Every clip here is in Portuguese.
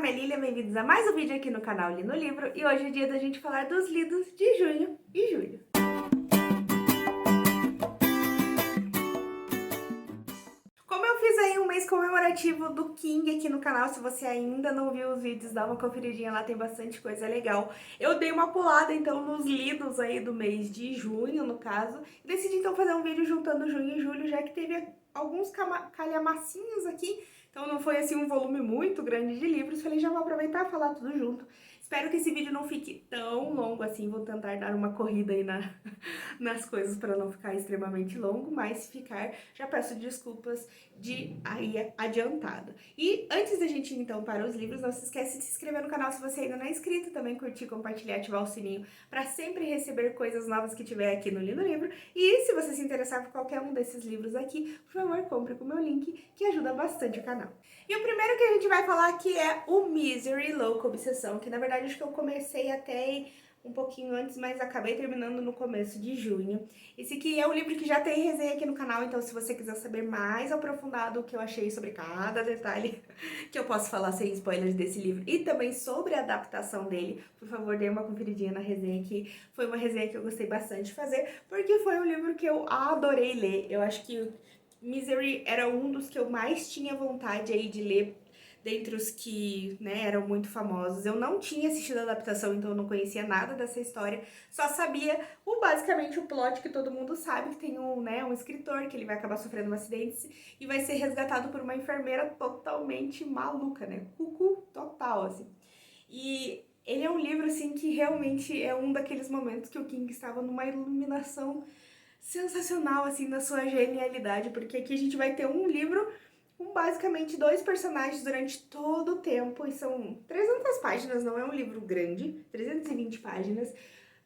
nome é Lilia, bem-vindos a mais um vídeo aqui no canal Li no Livro e hoje é dia da gente falar dos lidos de junho e julho. Como eu fiz aí um mês comemorativo do King aqui no canal, se você ainda não viu os vídeos, dá uma conferidinha lá, tem bastante coisa legal. Eu dei uma pulada então nos lidos aí do mês de junho, no caso, e decidi então fazer um vídeo juntando junho e julho, já que teve alguns calhamacinhos aqui. Então não foi assim um volume muito grande de livros, falei já vou aproveitar e falar tudo junto. Espero que esse vídeo não fique tão longo assim, vou tentar dar uma corrida aí nas coisas para não ficar extremamente longo, mas se ficar, já peço desculpas de aí adiantado. E antes da gente ir então para os livros, não se esquece de se inscrever no canal se você ainda não é inscrito, também curtir, compartilhar, ativar o sininho para sempre receber coisas novas que tiver aqui no Li no Livro. E se você se interessar por qualquer um desses livros aqui, por favor, compre com o meu link, que ajuda bastante o canal. E o primeiro que a gente vai falar aqui é o Misery Louca Obsessão, que na verdade acho que eu comecei até um pouquinho antes, mas acabei terminando no começo de junho. Esse aqui é um livro que já tem resenha aqui no canal, então se você quiser saber mais aprofundado o que eu achei sobre cada detalhe que eu posso falar sem spoilers desse livro e também sobre a adaptação dele, por favor, dê uma conferidinha na resenha aqui. Foi uma resenha que eu gostei bastante de fazer, porque foi um livro que eu adorei ler. Eu acho que Misery era um dos que eu mais tinha vontade aí de ler, dentre os que, né, eram muito famosos. Eu não tinha assistido a adaptação, então eu não conhecia nada dessa história, só sabia basicamente o plot que todo mundo sabe, que tem um escritor que ele vai acabar sofrendo um acidente e vai ser resgatado por uma enfermeira totalmente maluca, né, cucu total, assim. E ele é um livro, assim, que realmente é um daqueles momentos que o King estava numa iluminação sensacional, assim, na sua genialidade, porque aqui a gente vai ter um livro com basicamente dois personagens durante todo o tempo, e são 300 páginas, não é um livro grande, 320 páginas,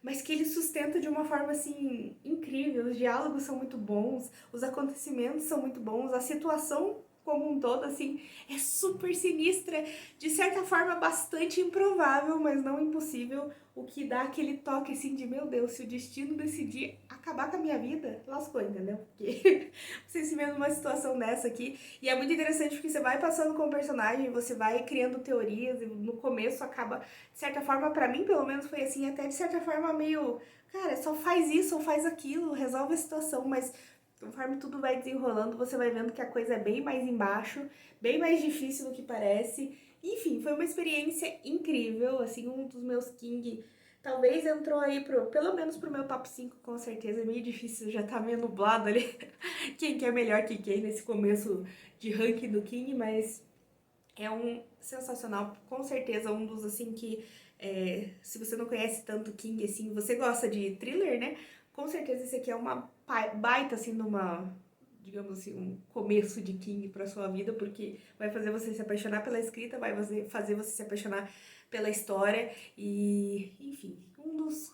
mas que ele sustenta de uma forma, assim, incrível. Os diálogos são muito bons, os acontecimentos são muito bons, a situação como um todo, assim, é super sinistra, de certa forma bastante improvável, mas não impossível, o que dá aquele toque, assim, de, meu Deus, se o destino decidir acabar com a minha vida, lascou, entendeu? Porque você se vê numa situação dessa aqui, e é muito interessante porque você vai passando com o personagem, você vai criando teorias, e no começo acaba, de certa forma, pra mim, pelo menos, foi assim, até de certa forma meio, cara, só faz isso ou faz aquilo, resolve a situação, mas conforme tudo vai desenrolando, você vai vendo que a coisa é bem mais embaixo, bem mais difícil do que parece. Enfim, foi uma experiência incrível, assim, um dos meus King talvez entrou aí pelo menos pro meu top 5, com certeza. É meio difícil, já tá meio nublado ali quem que é melhor que quem nesse começo de ranking do King, mas é um sensacional, com certeza um dos, assim, que se você não conhece tanto King, assim, você gosta de thriller, né? Com certeza esse aqui é uma baita, assim, numa, digamos assim, um começo de King pra sua vida, porque vai fazer você se apaixonar pela escrita, vai fazer você se apaixonar pela história e, enfim, um dos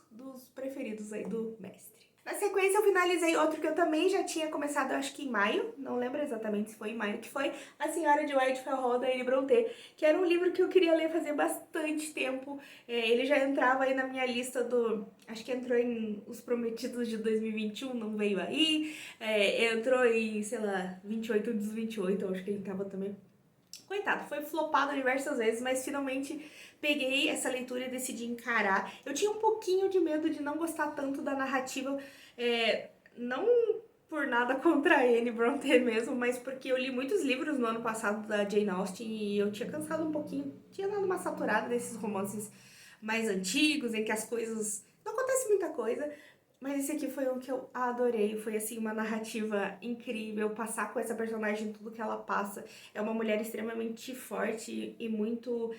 preferidos aí do mestre. Na sequência eu finalizei outro que eu também já tinha começado, acho que em maio, não lembro exatamente se foi em maio, que foi A Senhora de Whitehall, da Anne Brontë, que era um livro que eu queria ler fazia bastante tempo. Ele já entrava aí na minha lista acho que entrou em Os Prometidos de 2021, não veio aí, entrou em, sei lá, 28 dos 28, acho que ele tava também. Coitado, foi flopado diversas vezes, mas finalmente peguei essa leitura e decidi encarar. Eu tinha um pouquinho de medo de não gostar tanto da narrativa, não por nada contra a Anne Brontë mesmo, mas porque eu li muitos livros no ano passado da Jane Austen e eu tinha cansado um pouquinho, tinha dado uma saturada desses romances mais antigos, em que as coisas... não acontece muita coisa, mas esse aqui foi um que eu adorei, foi assim uma narrativa incrível, passar com essa personagem tudo que ela passa. É uma mulher extremamente forte e muito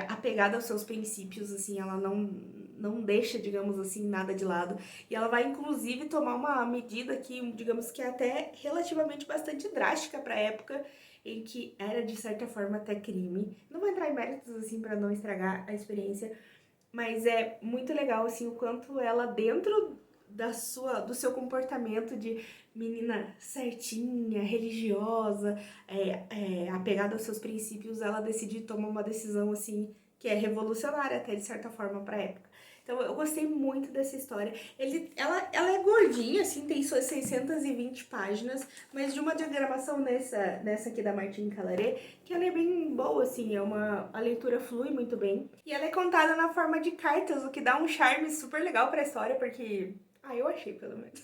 apegada aos seus princípios, assim, ela não deixa, digamos assim, nada de lado. E ela vai inclusive tomar uma medida que, digamos que é até relativamente bastante drástica para a época, em que era de certa forma até crime. Não vou entrar em méritos assim para não estragar a experiência, mas é muito legal assim o quanto ela dentro do seu comportamento de menina certinha, religiosa, apegada aos seus princípios, ela decide tomar uma decisão assim que é revolucionária até de certa forma para a época. Então eu gostei muito dessa história. Ela é gordinha, assim, tem suas 620 páginas, mas de uma diagramação nessa aqui da Martine Calaré, que ela é bem boa, assim, a leitura flui muito bem. E ela é contada na forma de cartas, o que dá um charme super legal pra história, porque... eu achei, pelo menos.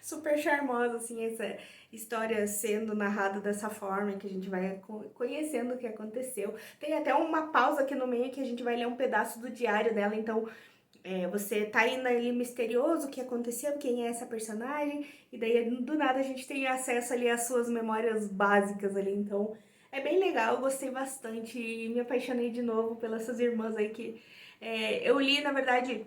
Super charmosa, assim, essa história sendo narrada dessa forma, que a gente vai conhecendo o que aconteceu. Tem até uma pausa aqui no meio que a gente vai ler um pedaço do diário dela, então você tá indo ali misterioso, o que aconteceu, quem é essa personagem, e daí do nada a gente tem acesso ali às suas memórias básicas ali, então é bem legal, gostei bastante e me apaixonei de novo pelas suas irmãs aí que eu li, na verdade,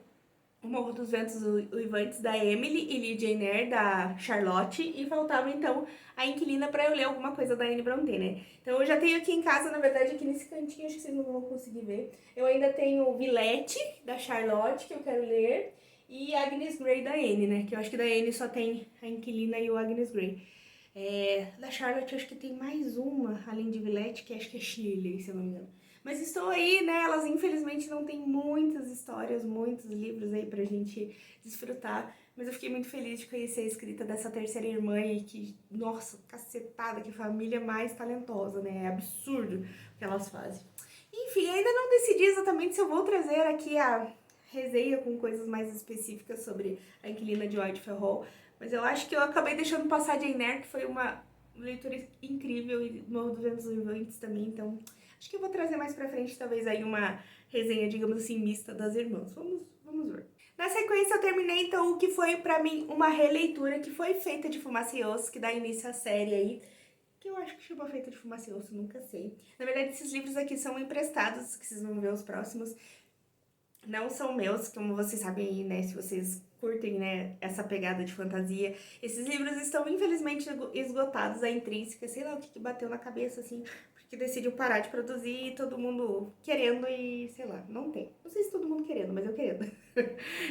O Morro dos Ventos Uivantes da Emily e li Jane Eyre da Charlotte e faltava então a Inquilina para eu ler alguma coisa da Anne Brontë, né? Então eu já tenho aqui em casa, na verdade, aqui nesse cantinho, acho que vocês não vão conseguir ver. Eu ainda tenho Villette da Charlotte, que eu quero ler, e Agnes Grey da Anne, né? Que eu acho que da Anne só tem a Inquilina e o Agnes Grey. Da Charlotte eu acho que tem mais uma, além de Villette, que acho que é Shirley, se eu não me engano. Mas estou aí, né? Elas infelizmente não têm muitas histórias, muitos livros aí pra gente desfrutar. Mas eu fiquei muito feliz de conhecer a escrita dessa terceira irmã e que, nossa, cacetada, que família mais talentosa, né? É absurdo o que elas fazem. Enfim, ainda não decidi exatamente se eu vou trazer aqui a resenha com coisas mais específicas sobre a Inquilina de White Ferrol, mas eu acho que eu acabei deixando passar Jane Eyre, que foi uma leitura incrível, e Morro dos Ventos Uivantes também, então acho que eu vou trazer mais pra frente, talvez aí uma resenha, digamos assim, mista das irmãs. Vamos ver. Na sequência eu terminei então o que foi pra mim uma releitura que foi feita de Fumaça e Osso, que dá início à série aí, que eu acho que chama Feita de Fumaça e Osso, nunca sei. Na verdade, esses livros aqui são emprestados, que vocês vão ver os próximos. Não são meus, como vocês sabem aí, né, se vocês curtem, né, essa pegada de fantasia. Esses livros estão, infelizmente, esgotados, a Intrínseca, sei lá o que bateu na cabeça, assim, porque decidiu parar de produzir e todo mundo querendo e, sei lá, não tem. Não sei se todo mundo querendo, mas eu querendo.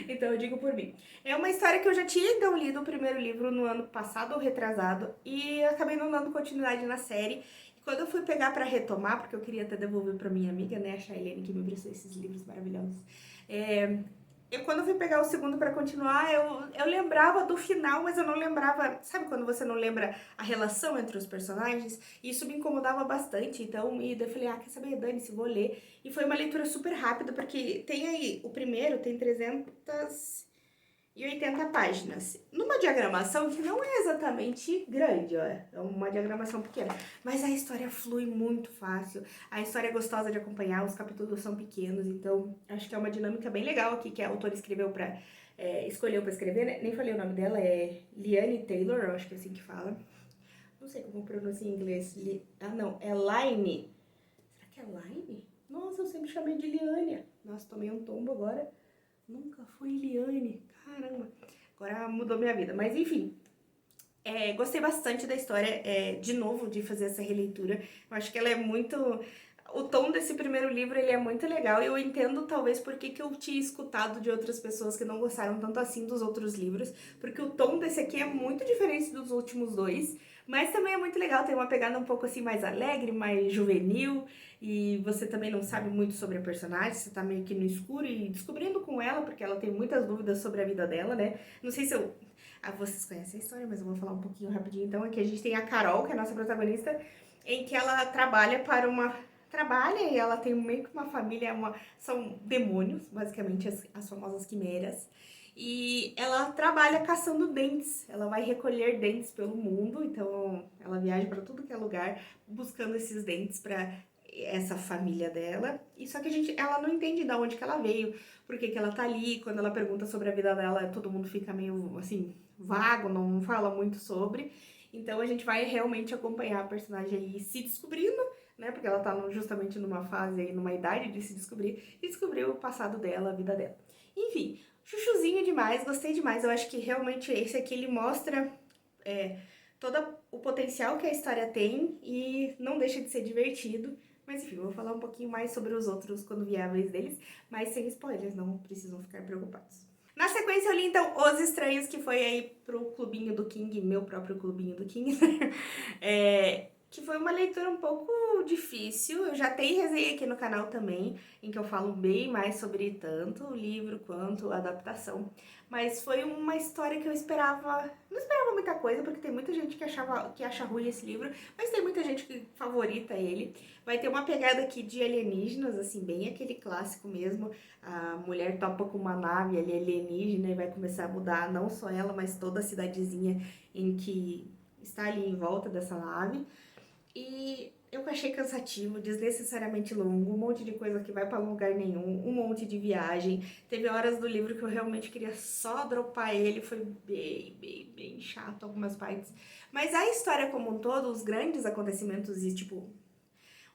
Então eu digo por mim. É uma história que eu já tinha, então, lido o primeiro livro no ano passado ou retrasado e acabei não dando continuidade na série. E quando eu fui pegar pra retomar, porque eu queria até devolver pra minha amiga, né, a Shailene, que me emprestou esses livros maravilhosos, quando eu fui pegar o segundo pra continuar, eu lembrava do final, mas eu não lembrava... Sabe quando você não lembra a relação entre os personagens? Isso me incomodava bastante, então daí eu falei, quer saber, dane-se, vou ler. E foi uma leitura super rápida, porque tem aí, o primeiro tem 380 páginas. Numa diagramação que não é exatamente grande, ó, é uma diagramação pequena, mas a história flui muito fácil, a história é gostosa de acompanhar, os capítulos são pequenos, então acho que é uma dinâmica bem legal aqui que a autora escreveu escolheu pra escrever, né? Nem falei o nome dela, é Liane Taylor, eu acho que é assim que fala. Não sei como pronuncia em inglês. Não, é Laine. Será que é Laine? Nossa, eu sempre chamei de Liane. Nossa, tomei um tombo agora. Nunca foi Liane. Caramba. Agora mudou minha vida. Mas enfim, gostei bastante da história, de novo, de fazer essa releitura. Eu acho que ela é muito... O tom desse primeiro livro, ele é muito legal. E eu entendo, talvez, por que eu tinha escutado de outras pessoas que não gostaram tanto assim dos outros livros. Porque o tom desse aqui é muito diferente dos últimos dois. Mas também é muito legal, tem uma pegada um pouco assim mais alegre, mais juvenil. E você também não sabe muito sobre a personagem, você tá meio que no escuro e descobrindo com ela, porque ela tem muitas dúvidas sobre a vida dela, né? Não sei se eu... vocês conhecem a história, mas eu vou falar um pouquinho rapidinho. Então, aqui a gente tem a Carol, que é a nossa protagonista, em que ela trabalha para uma... Trabalha e ela tem meio que uma família, são demônios, basicamente, as famosas quimeras. E ela trabalha caçando dentes, ela vai recolher dentes pelo mundo, então ela viaja para tudo que é lugar buscando esses dentes para essa família dela. E só que ela não entende de onde que ela veio, por que que ela tá ali. Quando ela pergunta sobre a vida dela, todo mundo fica meio assim, vago, não fala muito sobre. Então a gente vai realmente acompanhar a personagem aí se descobrindo, né? Porque ela tá justamente numa fase aí, numa idade de se descobrir, e descobrir o passado dela, a vida dela. Enfim, chuchuzinho demais, gostei demais. Eu acho que realmente esse aqui, ele mostra todo o potencial que a história tem e não deixa de ser divertido. Mas enfim, eu vou falar um pouquinho mais sobre os outros quando vier a vez deles, mas sem spoilers, não precisam ficar preocupados. Na sequência eu li então Os Estranhos, que foi aí pro clubinho do King, meu próprio clubinho do King, que foi uma leitura um pouco difícil. Eu já tenho resenha aqui no canal também, em que eu falo bem mais sobre tanto o livro quanto a adaptação. Mas foi uma história que eu esperava, não esperava muita coisa, porque tem muita gente que acha ruim esse livro, mas tem muita gente que favorita ele. Vai ter uma pegada aqui de alienígenas, assim, bem aquele clássico mesmo. A mulher topa com uma nave ali alienígena e vai começar a mudar não só ela, mas toda a cidadezinha em que está ali em volta dessa nave. E eu achei cansativo, desnecessariamente longo, um monte de coisa que vai pra lugar nenhum, um monte de viagem. Teve horas do livro que eu realmente queria só dropar ele, foi bem chato algumas partes. Mas a história como um todo, os grandes acontecimentos e, tipo,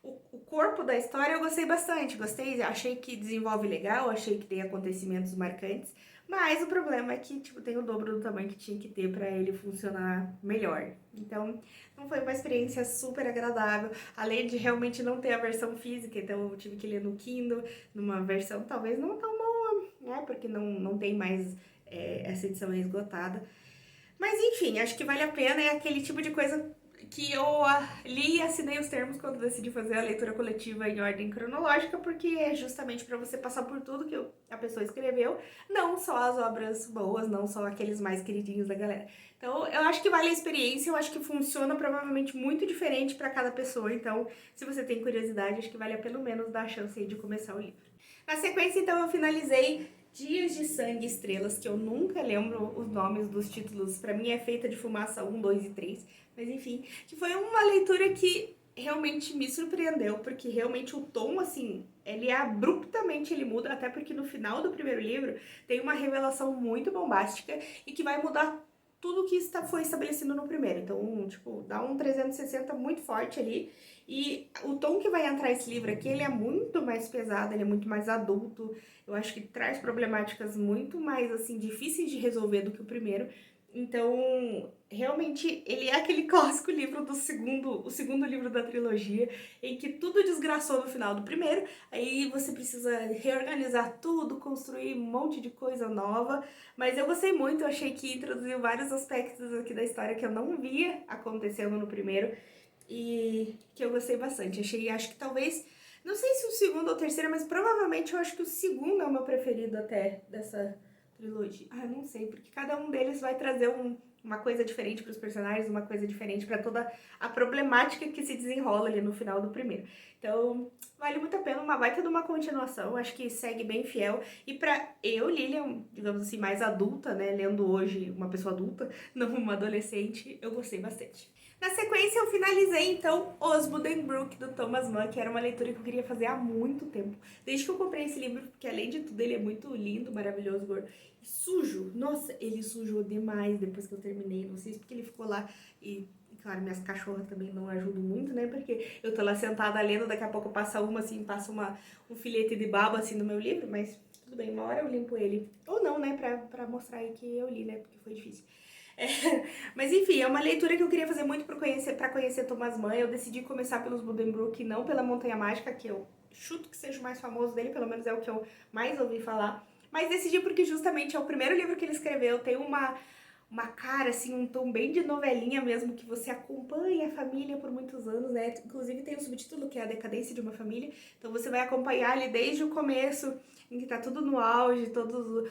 o corpo da história eu gostei bastante, gostei, achei que desenvolve legal, achei que tem acontecimentos marcantes, mas o problema é que, tipo, tem o dobro do tamanho que tinha que ter pra ele funcionar melhor. Então, não foi uma experiência super agradável, além de realmente não ter a versão física, então eu tive que ler no Kindle, numa versão talvez não tão boa, né, porque não tem mais essa edição é esgotada. Mas enfim, acho que vale a pena, é aquele tipo de coisa que eu li e assinei os termos quando decidi fazer a leitura coletiva em ordem cronológica, porque é justamente para você passar por tudo que a pessoa escreveu, não só as obras boas, não só aqueles mais queridinhos da galera. Então, eu acho que vale a experiência, eu acho que funciona provavelmente muito diferente para cada pessoa, então, se você tem curiosidade, acho que vale pelo menos dar a chance aí de começar o livro. Na sequência, então, eu finalizei Dias de Sangue e Estrelas, que eu nunca lembro os nomes dos títulos, pra mim é Feita de Fumaça 1, 2 e 3, mas enfim, que foi uma leitura que realmente me surpreendeu, porque realmente o tom, assim, ele abruptamente ele muda, até porque no final do primeiro livro tem uma revelação muito bombástica e que vai mudar tudo que foi estabelecido no primeiro. Então, tipo, dá um 360 muito forte ali. E o tom que vai entrar esse livro aqui, ele é muito mais pesado, ele é muito mais adulto. Eu acho que traz problemáticas muito mais, assim, difíceis de resolver do que o primeiro. Então, realmente, ele é aquele clássico livro o segundo livro da trilogia, em que tudo desgraçou no final do primeiro, aí você precisa reorganizar tudo, construir um monte de coisa nova, mas eu gostei muito, eu achei que introduziu vários aspectos aqui da história que eu não via acontecendo no primeiro, e que eu gostei bastante. Acho que talvez, não sei se o segundo ou o terceiro, mas provavelmente eu acho que o segundo é o meu preferido até dessa trilogia. Ah, não sei, porque cada um deles vai trazer uma coisa diferente para os personagens, uma coisa diferente para toda a problemática que se desenrola ali no final do primeiro. Então, vale muito a pena, uma baita de uma continuação, acho que segue bem fiel. E pra eu, Lilian, digamos assim, mais adulta, né, lendo hoje uma pessoa adulta, não uma adolescente, eu gostei bastante. Na sequência, eu finalizei, então, Os Buddenbrook, do Thomas Mann, que era uma leitura que eu queria fazer há muito tempo. Desde que eu comprei esse livro, porque além de tudo, ele é muito lindo, maravilhoso, gordo. E sujo. Nossa, ele sujou demais depois que eu terminei. Não sei se porque ele ficou lá e... Claro, minhas cachorras também não ajudam muito, né? Porque eu tô lá sentada lendo, daqui a pouco passa uma, assim, passa um filete de baba, assim, no meu livro. Mas tudo bem, uma hora eu limpo ele. Ou não, né? Pra mostrar aí que eu li, né? Porque foi difícil. É, mas enfim, é uma leitura que eu queria fazer muito para conhecer Thomas Mann. Eu decidi começar pelos Buddenbrook e não pela Montanha Mágica, que eu chuto que seja o mais famoso dele, pelo menos é o que eu mais ouvi falar. Mas decidi porque justamente é o primeiro livro que ele escreveu, tem uma cara, assim, um tom bem de novelinha mesmo, que você acompanha a família por muitos anos, né? Inclusive tem um subtítulo que é A Decadência de uma Família, então você vai acompanhar ali desde o começo, em que tá tudo no auge, todos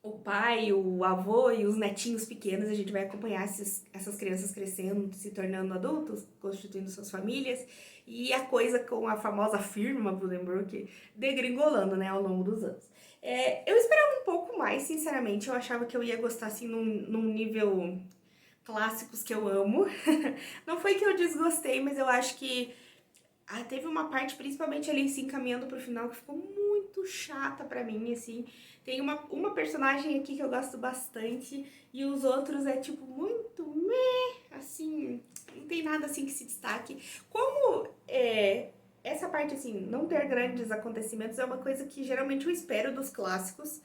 o pai, o avô e os netinhos pequenos, a gente vai acompanhar essas crianças crescendo, se tornando adultos, constituindo suas famílias, e a coisa com a famosa firma Buddenbrook degringolando, né, ao longo dos anos. Eu esperava um pouco mais, sinceramente, eu achava que eu ia gostar, assim, num nível clássicos que eu amo. Não foi que eu desgostei, mas eu acho que teve uma parte, principalmente ali se encaminhando pro final, que ficou muito chata pra mim, assim. Tem uma personagem aqui que eu gosto bastante e os outros é, tipo, muito meh, assim, não tem nada, assim, que se destaque. Como essa parte, assim, não ter grandes acontecimentos é uma coisa que geralmente eu espero dos clássicos.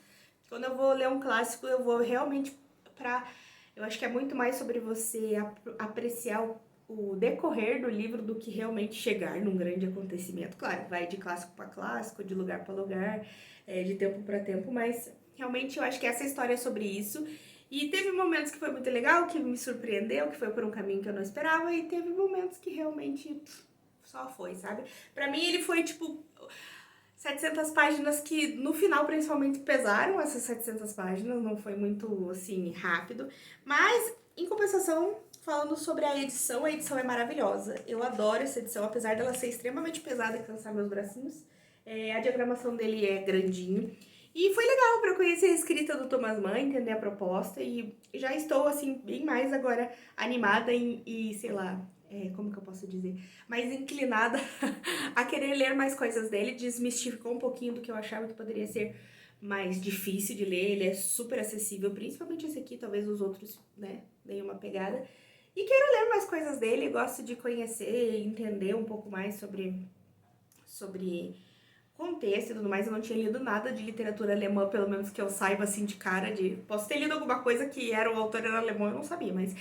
Quando eu vou ler um clássico, eu vou realmente pra... Eu acho que é muito mais sobre você apreciar o decorrer do livro do que realmente chegar num grande acontecimento. Claro, vai de clássico para clássico, de lugar para lugar, de tempo para tempo, mas realmente eu acho que essa história é sobre isso. E teve momentos que foi muito legal, que me surpreendeu, que foi por um caminho que eu não esperava, e teve momentos que realmente só foi, sabe? Pra mim ele foi tipo 700 páginas que no final principalmente pesaram essas 700 páginas, não foi muito assim rápido, mas em compensação, falando sobre a edição é maravilhosa. Eu adoro essa edição, apesar dela ser extremamente pesada e cansar meus bracinhos. A diagramação dele é grandinho. E foi legal para conhecer a escrita do Thomas Mann, entender a proposta e já estou assim bem mais agora animada e sei lá, como que eu posso dizer, mais inclinada a querer ler mais coisas dele. Desmistificou um pouquinho do que eu achava que poderia ser mais difícil de ler. Ele é super acessível, principalmente esse aqui, talvez os outros, né, deem uma pegada. E quero ler mais coisas dele, gosto de conhecer e entender um pouco mais sobre contexto e tudo mais. Eu não tinha lido nada de literatura alemã, pelo menos que eu saiba assim de cara de... Posso ter lido alguma coisa que o autor era alemão, eu não sabia, mas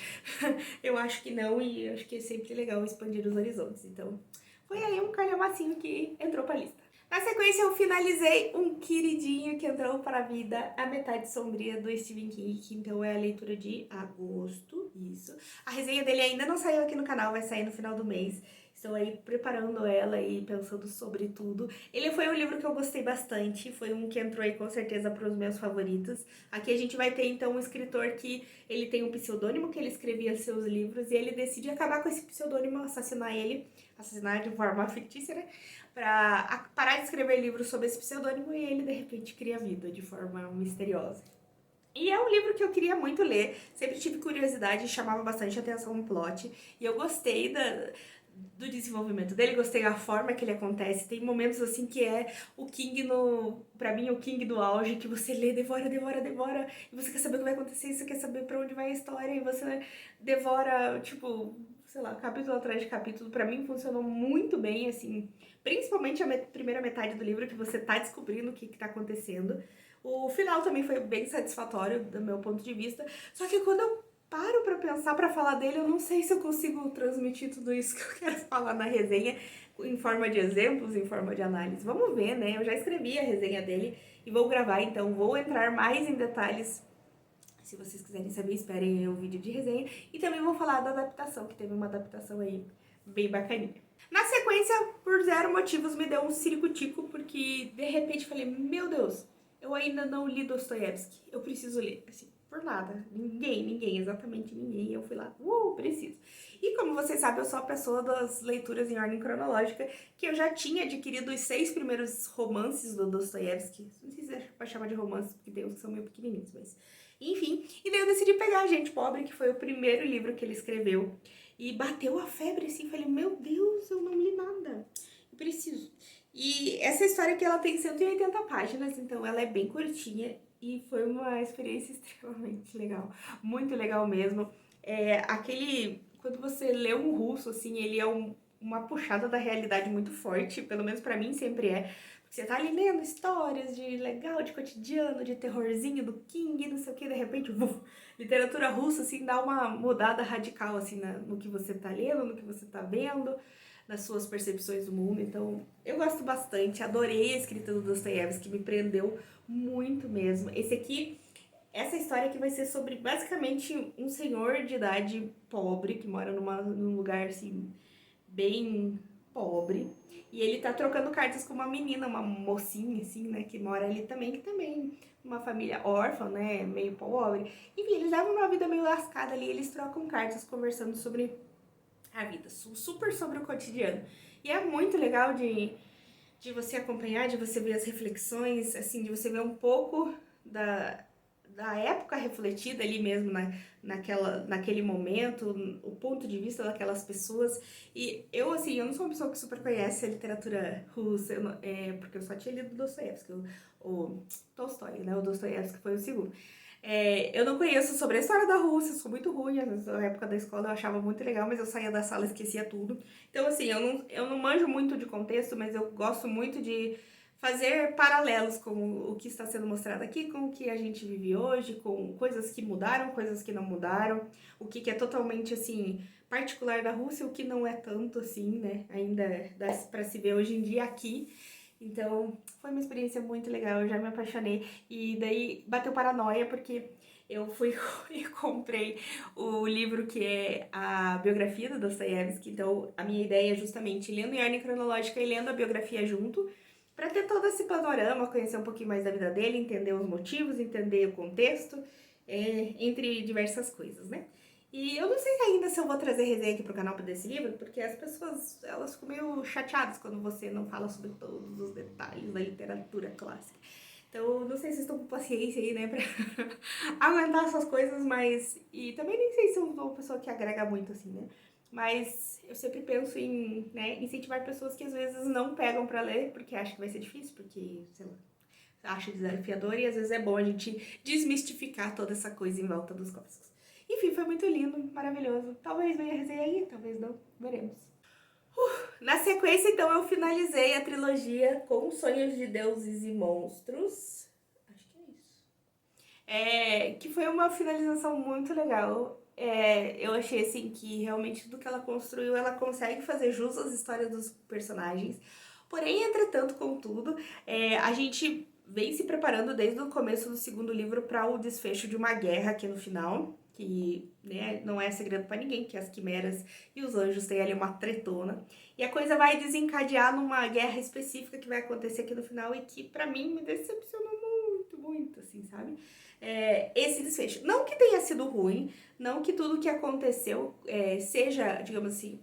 eu acho que não, e acho que é sempre legal expandir os horizontes. Então, foi aí um calhamacinho que entrou pra lista. Na sequência, eu finalizei um queridinho que entrou para a vida, A Metade Sombria, do Stephen King, que então é a leitura de agosto, isso. A resenha dele ainda não saiu aqui no canal, vai sair no final do mês. Estou aí preparando ela e pensando sobre tudo. Ele foi um livro que eu gostei bastante, foi um que entrou aí com certeza para os meus favoritos. Aqui a gente vai ter então um escritor que ele tem um pseudônimo que ele escrevia seus livros e ele decide acabar com esse pseudônimo, assassinar de forma fictícia, né? Pra parar de escrever livros sob esse pseudônimo e ele de repente cria vida de forma misteriosa. E é um livro que eu queria muito ler, sempre tive curiosidade, chamava bastante atenção o plot, e eu gostei do desenvolvimento dele, gostei da forma que ele acontece. Tem momentos assim que é o King pra mim, o King do auge, que você lê, devora, e você quer saber o que vai acontecer, você quer saber pra onde vai a história, e você devora, tipo, sei lá, capítulo atrás de capítulo. Pra mim funcionou muito bem, assim, principalmente a primeira metade do livro, que você tá descobrindo o que tá acontecendo. O final também foi bem satisfatório, do meu ponto de vista, só que quando eu paro pra pensar, pra falar dele, eu não sei se eu consigo transmitir tudo isso que eu quero falar na resenha em forma de exemplos, em forma de análise. Vamos ver, né? Eu já escrevi a resenha dele e vou gravar, então vou entrar mais em detalhes. Se vocês quiserem saber, esperem o vídeo de resenha. E também vou falar da adaptação, que teve uma adaptação aí bem bacaninha. Na sequência, por zero motivos, me deu um circo-tico, porque de repente falei, meu Deus, eu ainda não li Dostoiévski, eu preciso ler, assim, por nada, ninguém, exatamente ninguém, eu fui lá, preciso. E como vocês sabem, eu sou a pessoa das leituras em ordem cronológica, que eu já tinha adquirido os 6 primeiros romances do Dostoiévski, não sei se é pra chamar de romances, porque tem uns que são meio pequenininhos, mas... Enfim, e daí eu decidi pegar Gente Pobre, que foi o primeiro livro que ele escreveu. E bateu a febre, assim, falei, meu Deus, eu não li nada, eu preciso. E essa história aqui, ela tem 180 páginas, então ela é bem curtinha e foi uma experiência extremamente legal, muito legal mesmo. Quando você lê um russo, assim, ele é uma puxada da realidade muito forte, pelo menos pra mim sempre é. Você tá ali lendo histórias de legal, de cotidiano, de terrorzinho do King, não sei o que, de repente, literatura russa, assim, dá uma mudada radical, assim, no que você tá lendo, no que você tá vendo, nas suas percepções do mundo. Então, eu gosto bastante, adorei a escrita do Dostoiévski, que me prendeu muito mesmo. Essa história aqui vai ser sobre, basicamente, um senhor de idade pobre, que mora num lugar, assim, bem pobre, e ele tá trocando cartas com uma menina, uma mocinha, assim, né, que mora ali também, que também uma família órfã, né, meio pobre. Enfim, eles levam uma vida meio lascada ali, eles trocam cartas conversando sobre a vida, super sobre o cotidiano. E é muito legal de você acompanhar, de você ver as reflexões, assim, de você ver um pouco da época refletida ali mesmo naquele momento, o ponto de vista daquelas pessoas. E eu, assim, eu não sou uma pessoa que super conhece a literatura russa, porque eu só tinha lido Dostoiévski, o Tolstói, né, o Dostoiévski foi o segundo. Eu não conheço sobre a história da Rússia, sou muito ruim, na época da escola eu achava muito legal, mas eu saía da sala e esquecia tudo. Então, assim, eu não manjo muito de contexto, mas eu gosto muito de fazer paralelos com o que está sendo mostrado aqui, com o que a gente vive hoje, com coisas que mudaram, coisas que não mudaram, o que é totalmente, assim, particular da Rússia, o que não é tanto, assim, né, ainda dá pra se ver hoje em dia aqui. Então, foi uma experiência muito legal, eu já me apaixonei. E daí bateu paranoia, porque eu fui e comprei o livro que é a biografia do Dostoiévski. Então, a minha ideia é justamente lendo em ordem cronológica e lendo a biografia junto, para ter todo esse panorama, conhecer um pouquinho mais da vida dele, entender os motivos, entender o contexto, entre diversas coisas, né? E eu não sei ainda se eu vou trazer resenha aqui pro canal desse livro, porque as pessoas, elas ficam meio chateadas quando você não fala sobre todos os detalhes da literatura clássica. Então, não sei se estão com paciência aí, né, pra aguentar essas coisas, mas... E também nem sei se eu sou uma pessoa que agrega muito, assim, né? Mas eu sempre penso em, né, incentivar pessoas que às vezes não pegam pra ler, porque acham que vai ser difícil, porque, sei lá, acha desafiador, e às vezes é bom a gente desmistificar toda essa coisa em volta dos clássicos. Enfim, foi muito lindo, maravilhoso. Talvez venha a resenha aí, talvez não, veremos. Na sequência, então, eu finalizei a trilogia com Sonhos de Deuses e Monstros. Acho que é isso. Que foi uma finalização muito legal. Eu achei, assim, que realmente tudo que ela construiu, ela consegue fazer jus às histórias dos personagens. Porém, entretanto, contudo, a gente vem se preparando desde o começo do segundo livro para o desfecho de uma guerra aqui no final, que, né, não é segredo para ninguém, que as quimeras e os anjos têm ali uma tretona. E a coisa vai desencadear numa guerra específica que vai acontecer aqui no final e que, para mim, me decepcionou muito, muito, assim, sabe? Esse desfecho. Não que tenha sido ruim, não que tudo que aconteceu seja, digamos assim,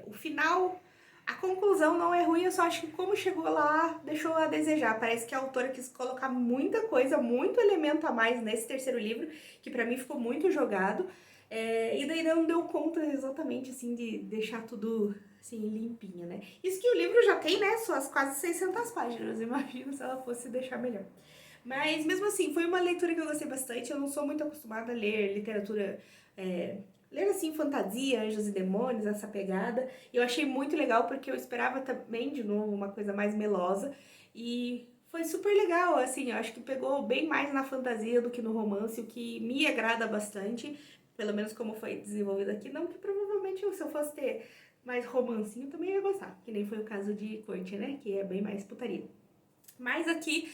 o final. A conclusão não é ruim, eu só acho que como chegou lá, deixou a desejar. Parece que a autora quis colocar muita coisa, muito elemento a mais nesse terceiro livro, que pra mim ficou muito jogado. E daí não deu conta exatamente, assim, de deixar tudo, assim, limpinho, né? Isso que o livro já tem, né, suas quase 600 páginas. Imagino se ela fosse deixar melhor. Mas, mesmo assim, foi uma leitura que eu gostei bastante. Eu não sou muito acostumada a ler literatura... ler, assim, fantasia, anjos e demônios, essa pegada. E eu achei muito legal, porque eu esperava também, de novo, uma coisa mais melosa. E foi super legal, assim, eu acho que pegou bem mais na fantasia do que no romance, o que me agrada bastante, pelo menos como foi desenvolvido aqui. Não que provavelmente se eu fosse ter mais romancinho, também ia gostar, que nem foi o caso de Corte, né, que é bem mais putaria. Mas aqui,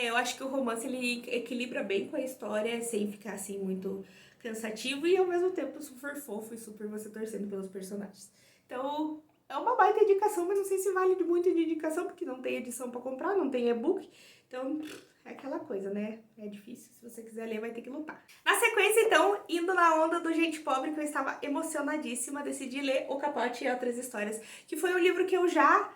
eu acho que o romance, ele equilibra bem com a história, sem ficar, assim, muito cansativo e, ao mesmo tempo, super fofo e super você torcendo pelos personagens. Então, é uma baita indicação, mas não sei se vale de muito de indicação, porque não tem edição pra comprar, não tem e-book. Então, é aquela coisa, né? É difícil, se você quiser ler, vai ter que lutar. Na sequência, então, indo na onda do Gente Pobre, que eu estava emocionadíssima, decidi ler O Capote e Outras Histórias, que foi um livro que eu já...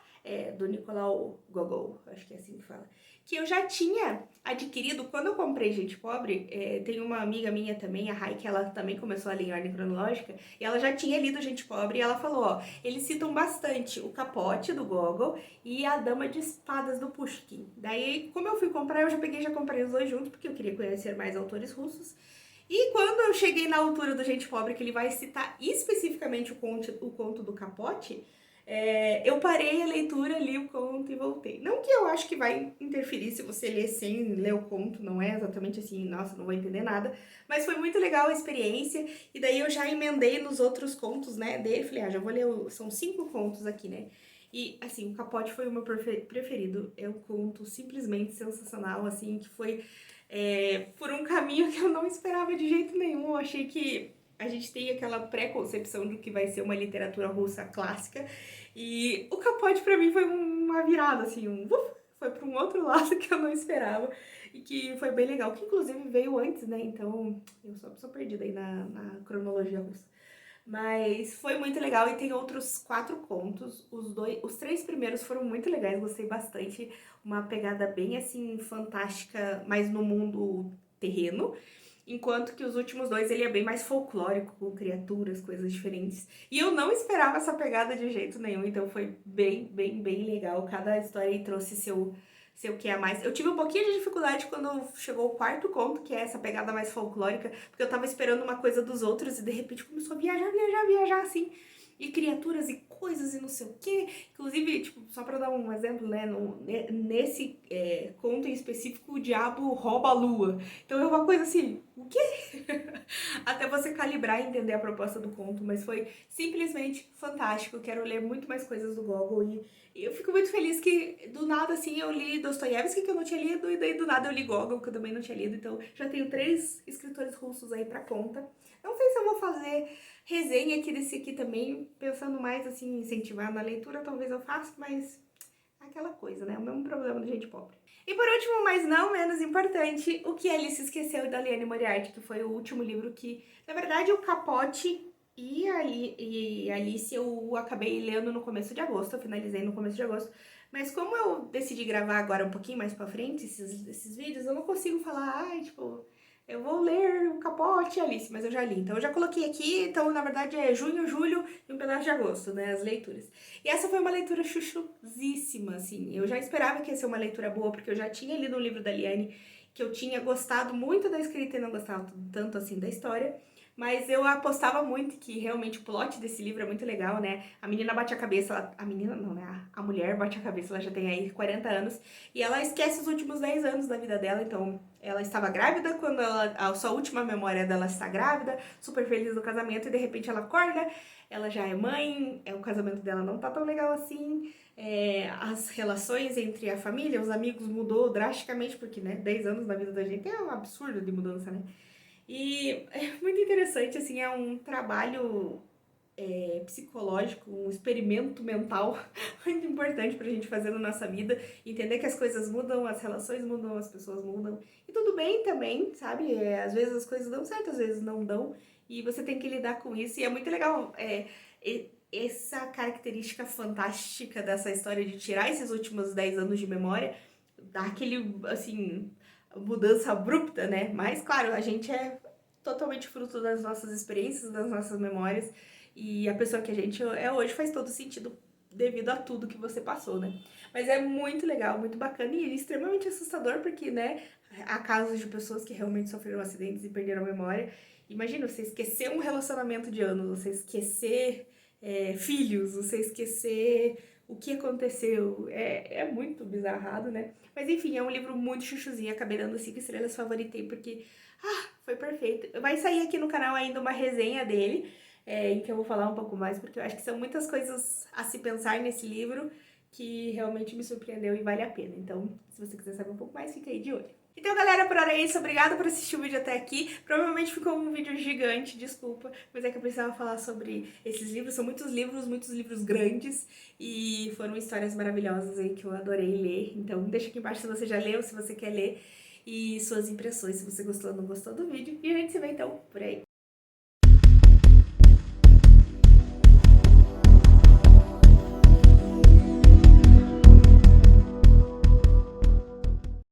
do Nicolau Gogol, acho que é assim que fala, que eu já tinha adquirido quando eu comprei Gente Pobre. Tem uma amiga minha também, a Rai, que ela também começou a ler em ordem cronológica, e ela já tinha lido Gente Pobre, e ela falou, ó, eles citam bastante O Capote, do Gogol, e A Dama de Espadas, do Pushkin. Daí, como eu fui comprar, eu já comprei os dois juntos, porque eu queria conhecer mais autores russos. E quando eu cheguei na altura do Gente Pobre, que ele vai citar especificamente o conto do Capote, eu parei a leitura, li o conto e voltei. Não que eu acho que vai interferir se você ler sem ler o conto, não é exatamente assim, nossa, não vou entender nada. Mas foi muito legal a experiência, e daí eu já emendei nos outros contos, né, dele. Falei, já vou ler, são 5 contos aqui, né. E, assim, o Capote foi o meu preferido. É um conto simplesmente sensacional, assim, que foi por um caminho que eu não esperava de jeito nenhum. Eu achei que a gente tem aquela pré-concepção do que vai ser uma literatura russa clássica, e o Capote pra mim foi uma virada, assim, foi pra um outro lado que eu não esperava, e que foi bem legal, que inclusive veio antes, né, então eu sou uma pessoa perdida aí na cronologia russa. Mas foi muito legal, e tem outros 4 contos. Os 3 primeiros foram muito legais, gostei bastante. Uma pegada bem, assim, fantástica, mas no mundo terreno. Enquanto que os últimos 2, ele é bem mais folclórico, com criaturas, coisas diferentes. E eu não esperava essa pegada de jeito nenhum, então foi bem, bem, bem legal. Cada história aí trouxe seu que é a mais. Eu tive um pouquinho de dificuldade quando chegou o 4º conto, que é essa pegada mais folclórica, porque eu tava esperando uma coisa dos outros e de repente começou a viajar, viajar, viajar, assim. E criaturas e coisas e não sei o quê. Inclusive, tipo, só pra dar um exemplo, né, nesse conto em específico, o diabo rouba a lua. Então é uma coisa assim o quê? Até você calibrar e entender a proposta do conto, mas foi simplesmente fantástico. Quero ler muito mais coisas do Gogol e eu fico muito feliz que do nada assim eu li Dostoiévski, que eu não tinha lido, e daí do nada eu li Gogol, que eu também não tinha lido, então já tenho 3 escritores russos aí pra conta. Não sei se eu vou fazer resenha aqui desse aqui também, pensando mais assim, incentivar na leitura, talvez eu faça, mas aquela coisa, né? O mesmo problema da gente pobre. E por último, mas não menos importante, O que Alice Esqueceu, da Liane Moriarty, que foi o último livro que, na verdade, o Capote e Alice eu acabei lendo no começo de agosto, eu finalizei no começo de agosto. Mas como eu decidi gravar agora um pouquinho mais pra frente esses vídeos, eu não consigo falar, ai, tipo, eu vou ler o Capote e Alice, mas eu já li. Então eu já coloquei aqui, então na verdade é junho, julho e um pedaço de agosto, né, as leituras. E essa foi uma leitura chuchuzíssima, assim. Eu já esperava que ia ser uma leitura boa, porque eu já tinha lido um livro da Liane, que eu tinha gostado muito da escrita e não gostava tanto assim da história. Mas eu apostava muito que realmente o plot desse livro é muito legal, né? A menina bate a cabeça, a menina não, né? A mulher bate a cabeça, ela já tem aí 40 anos, e ela esquece os últimos 10 anos da vida dela, então ela estava grávida quando a sua última memória dela está grávida, super feliz no casamento, e de repente ela acorda, ela já é mãe, o casamento dela não tá tão legal assim, as relações entre a família, os amigos mudou drasticamente, porque, né, 10 anos na vida da gente é um absurdo de mudança, né? E é muito interessante, assim, é um trabalho psicológico, um experimento mental muito importante pra gente fazer na nossa vida, entender que as coisas mudam, as relações mudam, as pessoas mudam, e tudo bem também, sabe? Às vezes as coisas dão certo, às vezes não dão, e você tem que lidar com isso, e é muito legal essa característica fantástica dessa história de tirar esses últimos 10 anos de memória, dar aquele, assim, mudança abrupta, né? Mas, claro, a gente é totalmente fruto das nossas experiências, das nossas memórias, e a pessoa que a gente é hoje faz todo sentido devido a tudo que você passou, né? Mas é muito legal, muito bacana e extremamente assustador, porque, né, há casos de pessoas que realmente sofreram acidentes e perderam a memória. Imagina, você esquecer um relacionamento de anos, você esquecer filhos, você esquecer o que aconteceu. É muito bizarrado, né? Mas enfim, é um livro muito chuchuzinho, acabei dando 5 estrelas, favoritei, porque foi perfeito. Vai sair aqui no canal ainda uma resenha dele, em que eu vou falar um pouco mais, porque eu acho que são muitas coisas a se pensar nesse livro que realmente me surpreendeu e vale a pena. Então, se você quiser saber um pouco mais, fica aí de olho. Então, galera, por hora é isso. Obrigada por assistir o vídeo até aqui. Provavelmente ficou um vídeo gigante, desculpa, mas é que eu precisava falar sobre esses livros. São muitos livros grandes, e foram histórias maravilhosas aí que eu adorei ler. Então, deixa aqui embaixo se você já leu, se você quer ler, e suas impressões, se você gostou ou não gostou do vídeo. E a gente se vê então por aí.